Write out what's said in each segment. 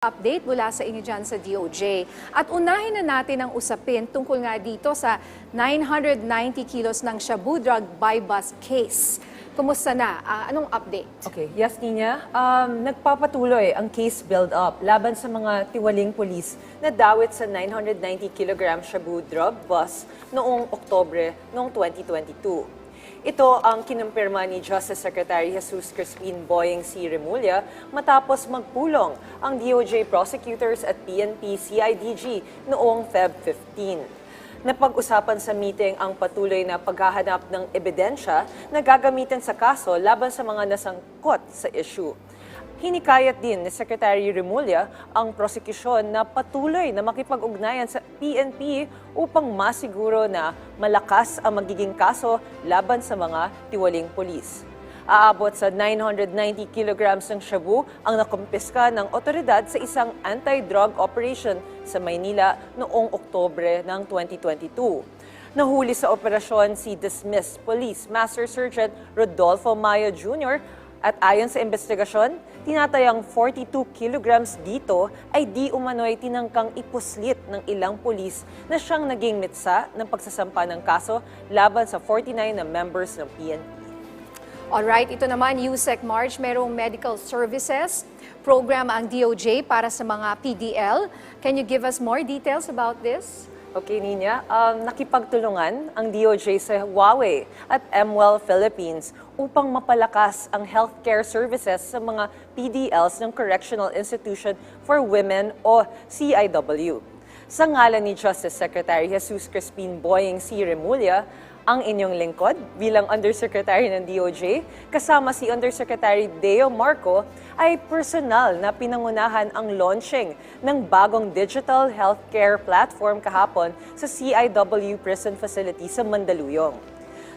Update mula sa inyo dyan sa DOJ. At unahin na natin ang usapin tungkol nga dito sa 990 kilos ng shabu drug buy bust case. Kumusta na? Anong update? Okay, yes, Nina. Nagpapatuloy ang case build-up laban sa mga tiwaling pulis na dawit sa 990 kilogram shabu drug bust noong Oktobre noong 2022. Ito ang kinumpirma ni Justice Secretary Jesus Crispin Boyeng C. Remulla matapos magpulong ang DOJ prosecutors at PNP-CIDG noong Feb 15. Napag-usapan sa meeting ang patuloy na paghahanap ng ebidensya na gagamitin sa kaso laban sa mga nasangkot sa issue. Hinikayat din ni Secretary Remulla ang prosekusyon na patuloy na makipag-ugnayan sa PNP upang masiguro na malakas ang magiging kaso laban sa mga tiwaling pulis. Aabot sa 990 kilograms ng shabu ang nakumpiska ng otoridad sa isang anti-drug operation sa Maynila noong Oktobre ng 2022. Nahuli sa operasyon si dismissed Police Master Sergeant Rodolfo Mayo Jr. At ayon sa investigasyon, tinatayang 42 kilograms dito ay di umano'y tinangkang ipuslit ng ilang pulis na siyang naging mitsa ng pagsasampa ng kaso laban sa 49 na members ng PNP. Alright, ito naman, USEC March, merong medical services program ang DOJ para sa mga PDL. Can you give us more details about this? Okay, Nina. Nakipagtulungan ang DOJ sa Huawei at MWell Philippines upang mapalakas ang healthcare services sa mga PDLs ng Correctional Institution for Women o CIW. Sa ngalan ni Justice Secretary Jesus Crispin Boyeng C. Remulla, ang inyong lingkod bilang Undersecretary ng DOJ, kasama si Undersecretary Deo Marco, ay personal na pinangunahan ang launching ng bagong digital healthcare platform kahapon sa CIW Prison Facility sa Mandaluyong.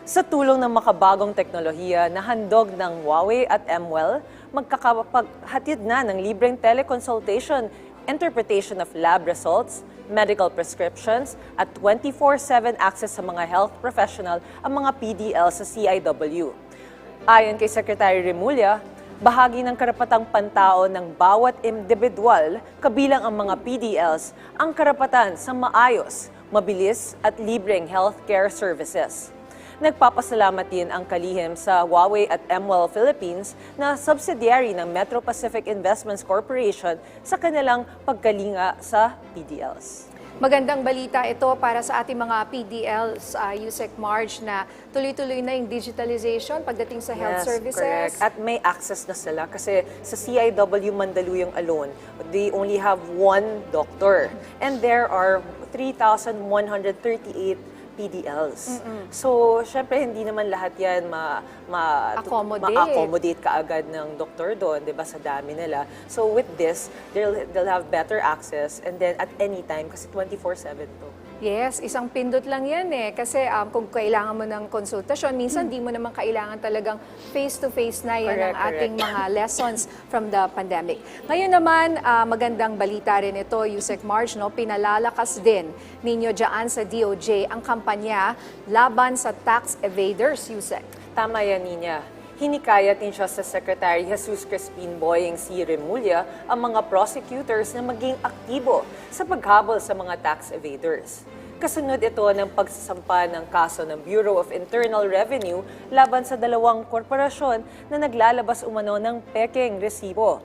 Sa tulong ng makabagong teknolohiya na handog ng Huawei at MWell, magkakapaghatid na ng libreng teleconsultation, interpretation of lab results, medical prescriptions, at 24/7 access sa mga health professional ang mga PDL sa CIW. Ayon kay Secretary Remulla, bahagi ng karapatang pantao ng bawat individual, kabilang ang mga PDLs, ang karapatan sa maayos, mabilis at libreng healthcare services. Nagpapasalamat din ang kalihim sa Huawei at MWell Philippines na subsidiary ng Metro Pacific Investments Corporation sa kanilang pagkalinga sa PDLs. Magandang balita ito para sa ating mga PDLs, USEC March, na tuloy-tuloy na yung digitalization pagdating sa health services. Correct. At may access na sila kasi sa CIW Mandaluyong alone, they only have one doctor. And there are 3,138 PDLs. So, syempre, hindi naman lahat yan ma-accommodate kaagad ng doktor doon, di ba, sa dami nila. So, with this, they'll have better access and then at any time, kasi 24/7 to. Yes, isang pindot lang yan eh. Kasi kung kailangan mo ng konsultasyon, minsan di mo naman kailangan talagang face-to-face na yan ang ating mga lessons from the pandemic. Ngayon naman, magandang balita rin ito, USEC March, no? Pinalalakas din ninyo dyan sa DOJ ang kampanya laban sa tax evaders, USEC. Tama yan, Nina. Hinikayat ni Justice Secretary Jesus Crispin Boyeng C. Remulla ang mga prosecutors na maging aktibo sa paghabol sa mga tax evaders. Kasunod ito ng pagsasampa ng kaso ng Bureau of Internal Revenue laban sa dalawang korporasyon na naglalabas umano ng pekeng resibo.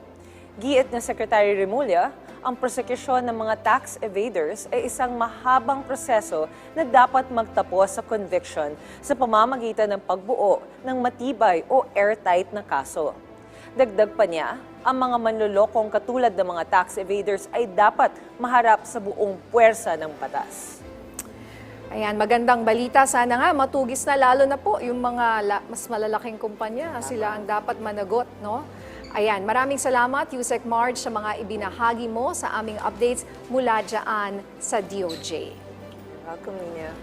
Giit ng Secretary Remulla, ang prosekusyon ng mga tax evaders ay isang mahabang proseso na dapat magtapos sa conviction sa pamamagitan ng pagbuo ng matibay o airtight na kaso. Dagdag pa niya, ang mga manlolokong katulad ng mga tax evaders ay dapat maharap sa buong puwersa ng batas. Ayan, magandang balita. Sana nga matugis na lalo na po yung mga mas malalaking kumpanya. Sila ang dapat managot, no? Ayan, maraming salamat, USEC March, sa mga ibinahagi mo sa aming updates mula dyan sa DOJ. Welcome, Nina.